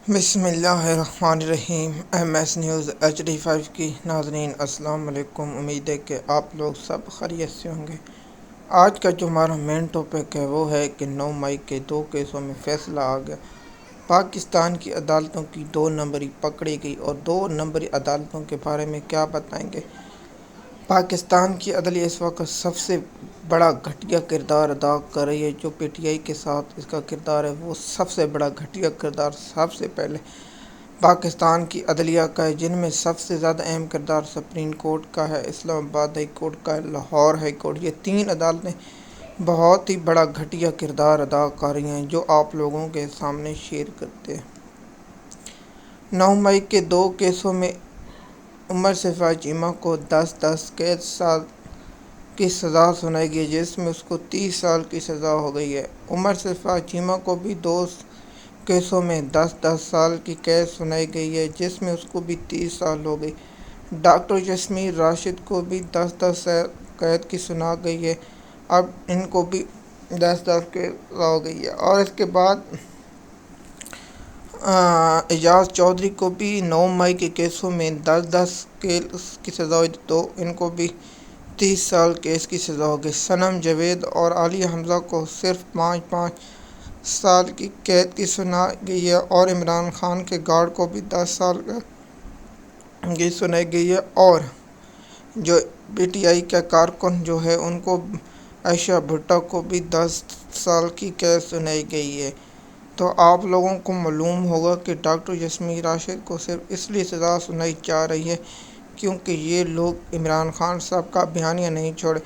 بسم اللہ الرحمن الرحیم۔ ایم ایس نیوز HD5 کی ناظرین السلام علیکم۔ امید ہے کہ آپ لوگ سب خیریت سے ہوں گے۔ آج کا جو ہمارا مین ٹاپک ہے وہ ہے کہ 9 مئی کے 2 کیسوں میں فیصلہ آ گیا۔ پاکستان کی عدالتوں کی 2 نمبری پکڑی گئی اور 2 نمبری عدالتوں کے بارے میں کیا بتائیں گے۔ پاکستان کی عدلیہ اس وقت سب سے بڑا گھٹیا کردار ادا کر رہی ہے۔ جو PTI کے ساتھ اس کا کردار ہے وہ سب سے بڑا گھٹیا کردار سب سے پہلے پاکستان کی عدلیہ کا ہے، جن میں سب سے زیادہ اہم کردار سپریم کورٹ کا ہے، اسلام آباد ہائی کورٹ کا ہے، لاہور ہائی کورٹ۔ یہ 3 عدالتیں بہت ہی بڑا گھٹیا کردار ادا کر رہی ہیں، جو آپ لوگوں کے سامنے شیئر کرتے ہیں۔ 9 مئی کے 2 کیسوں میں عمر صفا چیمہ کو 10 قید سال کی سزا سنائی گئی، جس میں اس کو 30 سال کی سزا ہو گئی ہے۔ عمر صفا چیمہ کو بھی 2 کیسوں میں 10 سال کی قید سنائی گئی ہے، جس میں اس کو بھی 30 سال ہو گئی۔ ڈاکٹر جسمیر راشد کو بھی 10 سال قید کی سنا گئی ہے، اب ان کو بھی 10 قید ہو گئی ہے۔ اور اس کے بعد اعجاز چودھری کو بھی 9 مئی کے کیسوں میں 10 کیس کی سزا ہوئی تو ان کو بھی 30 سال کیس کی سزا ہو گئی۔ صنم جاوید اور عالیہ حمزہ کو صرف 5 سال کی قید کی سنائی گئی ہے، اور عمران خان کے گارڈ کو بھی 10 سال کی سنائی گئی ہے، اور جو PTI کے کارکن جو ہے ان کو عائشہ بھٹو کو بھی 10 سال کی قید سنائی گئی ہے۔ تو آپ لوگوں کو معلوم ہوگا کہ ڈاکٹر جسمیر راشد کو صرف اس لیے سزا سنائی جا رہی ہے کیونکہ یہ لوگ عمران خان صاحب کا بیانیہ نہیں چھوڑے،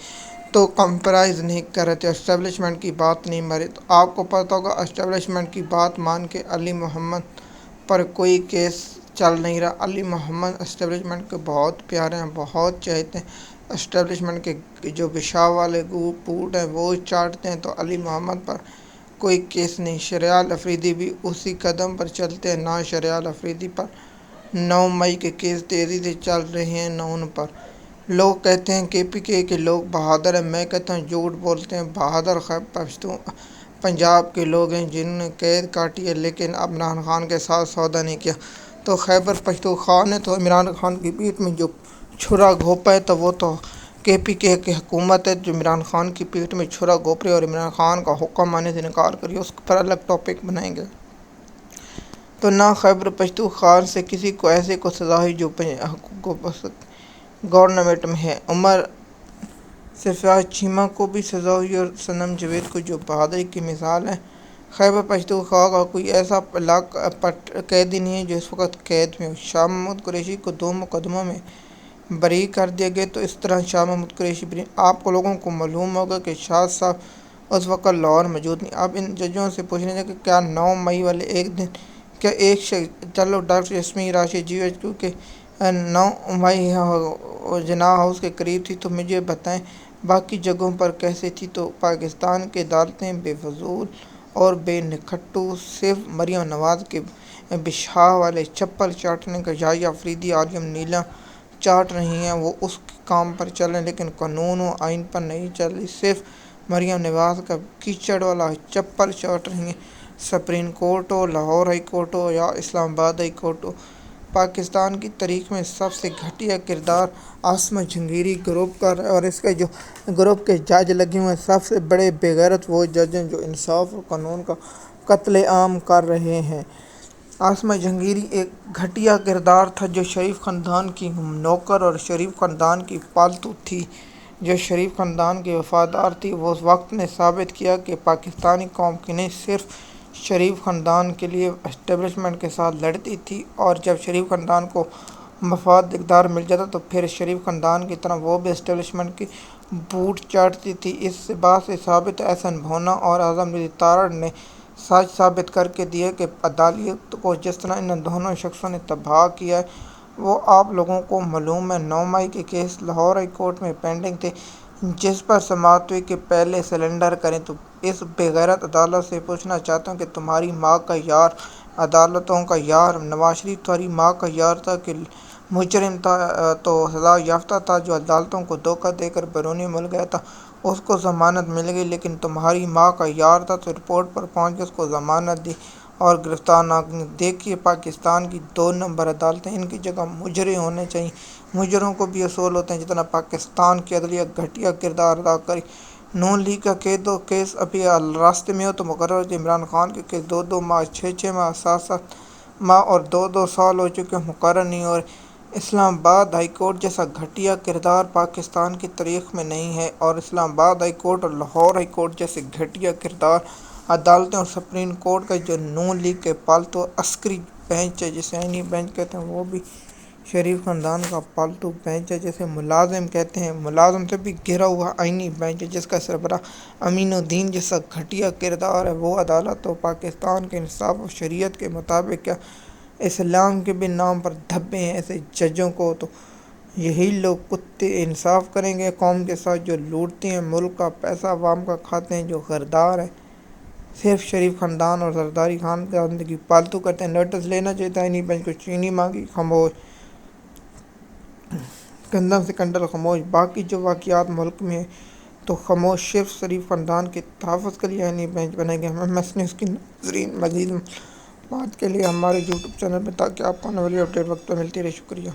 تو کمپرائز نہیں کر رہے تھے، اسٹیبلشمنٹ کی بات نہیں مانی۔ تو آپ کو پتہ ہوگا اسٹیبلشمنٹ کی بات مان کے علی محمد پر کوئی کیس چل نہیں رہا۔ علی محمد اسٹیبلشمنٹ کے بہت پیارے ہیں، بہت چاہتے ہیں، اسٹیبلشمنٹ کے جو پیشاب والے بوٹ ہیں وہ چاٹتے ہیں، تو علی محمد پر کوئی کیس نہیں۔ شریال افریدی بھی اسی قدم پر چلتے ہیں، نہ شریال افریدی پر 9 مئی کے کیس تیزی سے چل رہے ہیں، نہ ان پر۔ لوگ کہتے ہیں KPK کے لوگ بہادر ہیں، میں کہتا ہوں جھوٹ بولتے ہیں۔ بہادر پنجاب کے لوگ ہیں جنہوں نے قید کاٹی ہے، لیکن عمران خان کے ساتھ سودا نہیں کیا۔ تو خیبر پختونخوا نے تو عمران خان کی پیٹھ میں جو چھرا گھونپا ہے، تو وہ تو KPK کی حکومت ہے جو عمران خان کی پیٹھ میں چھرا گھونپ رہی ہے اور عمران خان کا حکم ماننے سے انکار کری، اس پر الگ ٹاپک بنائیں گے۔ تو نہ خیبر پختونخوا سے کسی کو ایسے کو سزا ہوئی جو گورنمنٹ میں ہے۔ عمر صفا چیمہ کو بھی سزا ہوئی اور صنم جاوید کو، جو بہادری کی مثال ہے۔ خیبر پختونخوا کا کوئی ایسا قیدی نہیں ہے جو اس وقت قید میں ہو۔ شاہ محمود قریشی کو 2 مقدموں میں بری کر دیا گیا، تو اس طرح شاہ محمود قریشی بری۔ آپ کو لوگوں کو معلوم ہوگا کہ شاہ صاحب اس وقت لاہور موجود نہیں۔ اب ان ججوں سے پوچھنا چاہیے کہ کیا 9 مئی والے ایک دن کیا ایک چلو ڈاکٹر جسمیر راشد GHQ کے 9 مئی جناح ہاؤس کے قریب تھی، تو مجھے بتائیں باقی جگہوں پر کیسے تھی۔ تو پاکستان کی عدالتیں بے فضول اور بے نکھٹو صرف مریم نواز کے پیشاب والے چپل چاٹنے کا یحییٰ افریدی عالم نیلم چاٹ رہی ہیں، وہ اس کام پر چل رہے ہیں، لیکن قانون و آئین پر نہیں چل رہی، صرف مریم نواز کا کیچڑ والا چپل چاٹ رہی ہیں۔ سپریم کورٹ ہو، لاہور ہائی کورٹ ہو یا اسلام آباد ہائی کورٹ ہو، پاکستان کی تاریخ میں سب سے گھٹیا کردار عاصمہ جہانگیری گروپ کا رہا ہے، اور اس کے جو گروپ کے جج لگے ہوئے ہیں سب سے بڑے بے غیرت وہ جج ہیں جو انصاف اور قانون کا قتل عام کر رہے ہیں۔ عاصمہ جہانگیری ایک گھٹیا کردار تھا جو شریف خاندان کی نوکر اور شریف خاندان کی پالتو تھی، جو شریف خاندان کی وفادار تھی۔ وہ اس وقت نے ثابت کیا کہ پاکستانی قوم کی نہیں، صرف شریف خاندان کے لیے اسٹیبلشمنٹ کے ساتھ لڑتی تھی، اور جب شریف خاندان کو مفاد اقتدار مل جاتا تو پھر شریف خاندان کی طرح وہ بھی اسٹیبلشمنٹ کی بوٹ چاٹتی تھی۔ اس بات سے ثابت ہے، احسن بھونا اور اعظم رضا تارڑ نے سچ ثابت کر کے دیا کہ عدالت کو جس طرح ان دونوں شخصوں نے تباہ کیا ہے وہ آپ لوگوں کو معلوم ہے۔ 9 مئی کے کیس لاہور ہائی کورٹ میں پینڈنگ تھے، جس پر سماعت ہوئی کہ پہلے سرنڈر کریں۔ تو اس بے غیرت عدالت سے پوچھنا چاہتا ہوں کہ تمہاری ماں کا یار، عدالتوں کا یار نواز شریف تمہاری ماں کا یار تھا کہ مجرم تھا تو سزا یافتہ تھا، جو عدالتوں کو دھوکہ دے کر بیرونی ملک گیا تھا، اس کو ضمانت مل گئی، لیکن تمہاری ماں کا یار تھا تو ایئرپورٹ پر پہنچ کے اس کو ضمانت دی اور گرفتار نہ کریں۔ دیکھیے پاکستان کی 2 نمبر عدالتیں، ان کی جگہ مجرے ہونے چاہیے، مجروں کو بھی اصول ہوتے ہیں، جتنا پاکستان کی عدلیہ گھٹیا کردار ادا کری۔ نون لیگ کا کیس ابھی راستے میں ہو تو مقرر ہے۔ عمران خان کے کیس 2 ماہ، 6 ماہ، 7 ماہ اور 2 سال ہو چکے، مقرر نہیں ہو رہے۔ اسلام آباد ہائی کورٹ جیسا گھٹیا کردار پاکستان کی تاریخ میں نہیں ہے، اور اسلام آباد ہائی کورٹ اور لاہور ہائی کورٹ جیسے گھٹیا کردار عدالتیں اور سپریم کورٹ کا جو نون لیگ کے پالتو عسکری بینچ ہے، جسے آئینی بینچ کہتے ہیں، وہ بھی شریف خاندان کا پالتو بینچ ہے، جسے ملازم کہتے ہیں، ملازم سے بھی گھرا ہوا آئینی بینچ ہے، جس کا سربراہ امین الدین جیسا گھٹیا کردار ہے۔ وہ عدالت تو پاکستان کے انصاف و شریعت کے مطابق کیا اسلام کے بھی نام پر دھبے ہیں ایسے ججوں کو، تو یہی لوگ کتے انصاف کریں گے قوم کے ساتھ، جو لوٹتے ہیں، ملک کا پیسہ عوام کا کھاتے ہیں، جو غدار ہیں، صرف شریف خاندان اور زرداری خان کا زندگی پالتو کرتے ہیں۔ نوٹس لینا چاہیے تھا آئینی بینچ کو، چینی مانگی خاموش، گندم سے کنڈل خاموش، باقی جو واقعات ملک میں تو خاموش، صرف شریف خاندان کے تحفظ کے لیے آئینی بینچ بنائے گئے۔ ہمیں نیوز کی ناظرین، مزید معلومات کے لیے ہمارے یوٹیوب چینل میں، تاکہ آپ کو آنے والی اپڈیٹ وقت پر ملتی رہے۔ شکریہ۔